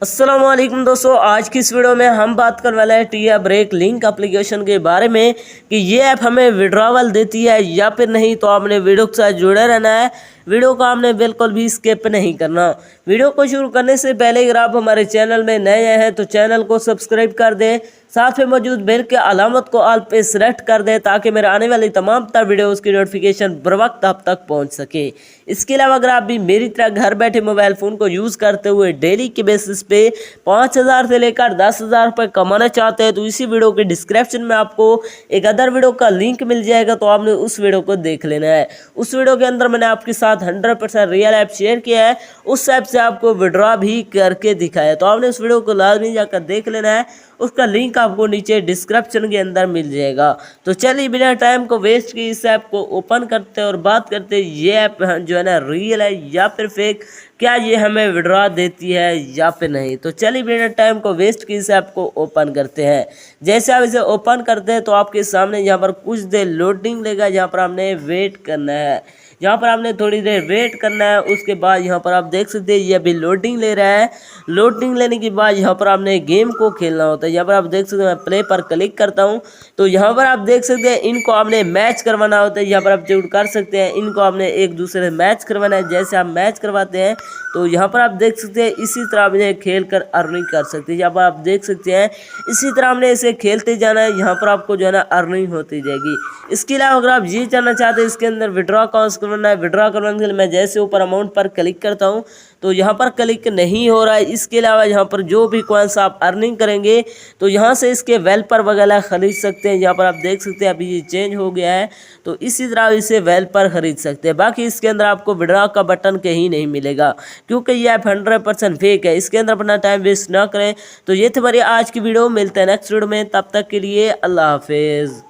अस्सलाम वालेकुम दोस्तों, आज की इस वीडियो में हम बात करने वाले हैं टिया ब्रेक लिंक एप्लीकेशन के बारे में कि ये ऐप हमें विड्रॉवल देती है या फिर नहीं। तो आपने वीडियो के साथ जुड़े रहना है, वीडियो को आपने बिल्कुल भी स्किप नहीं करना। वीडियो को शुरू करने से पहले अगर आप हमारे चैनल में नए आए हैं तो चैनल को सब्सक्राइब कर दें, साथ में मौजूद बेल के अलामत को ऑल पे सेलेक्ट कर दें ताकि मेरे आने वाली तमाम तर वीडियोस की नोटिफिकेशन बर वक्त आप तक पहुंच सके। इसके अलावा अगर आप भी मेरी तरह घर बैठे मोबाइल फ़ोन को यूज़ करते हुए डेली के बेसिस पे 5,000 से लेकर 10,000 रुपये कमाना चाहते हैं तो इसी वीडियो के डिस्क्रिप्शन में आपको एक अदर वीडियो का लिंक मिल जाएगा, तो आपने उस वीडियो को देख लेना है। उस वीडियो के अंदर मैंने आपके साथ 100% रियल ऐप शेयर किया है, उस ऐप से आपको विड्रॉ भी करके दिखाया, तो आपने उस वीडियो को लाजमी जाकर देख लेना है। उसका लिंक आपको नीचे डिस्क्रिप्शन के अंदर मिल जाएगा। तो चलिए बिना टाइम को वेस्ट किए इस ऐप को ओपन करते हैं और बात करते हैं ये ऐप जो है ना रियल है या फिर फेक, क्या ये हमें विड्रॉ देती है या फिर नहीं। तो चलिए बिना टाइम को वेस्ट किए इस ऐप को ओपन करते हैं। जैसे आप इसे ओपन करते हैं तो आपके सामने यहाँ पर कुछ देर लोडिंग लेगा, यहाँ पर आपने वेट करना है, यहाँ पर आपने थोड़ी देर वेट करना है। उसके बाद यहाँ पर आप देख सकते हैं ये अभी लोडिंग ले रहा है। लोडिंग लेने के बाद यहाँ पर आपने गेम को खेलना होता है। यहाँ पर आप देख सकते हैं मैं प्ले पर क्लिक करता हूँ तो यहाँ पर आप देख सकते हैं इनको आपने मैच करवाना होता है। यहाँ पर आप जरूर कर सकते हैं, इनको आपने एक दूसरे से मैच करवाना है। जैसे आप मैच करवाते हैं तो यहाँ पर आप देख सकते हैं इसी तरह आप इन्हें खेल कर अर्निंग कर सकते हैं। यहाँ पर आप देख सकते हैं इसी तरह हमने इसे खेलते जाना है, यहाँ पर आपको जो है ना अर्निंग होती जाएगी। इसके अलावा अगर आप ये जानना चाहते हैं इसके अंदर विड्रॉ कौन करना है, विड्रॉ करने के लिए मैं जैसे ऊपर अमाउंट पर क्लिक करता हूँ तो यहाँ पर क्लिक नहीं हो रहा है। इसके अलावा यहाँ पर जो भी कॉइन्स आप अर्निंग करेंगे तो यहाँ से इसके वेलपर वगैरह खरीद सकते हैं। यहाँ पर आप देख सकते हैं अभी ये चेंज हो गया है, तो इसी तरह इसे वेलपर खरीद सकते हैं। बाकी इसके अंदर आपको विड्रॉ का बटन कहीं नहीं मिलेगा क्योंकि ये ऐप 100% फेक है। इसके अंदर अपना टाइम वेस्ट ना करें। तो ये थी हमारी आज की वीडियो, मिलते हैं नेक्स्ट वीडियो में, तब तक के लिए अल्लाह हाफिज़।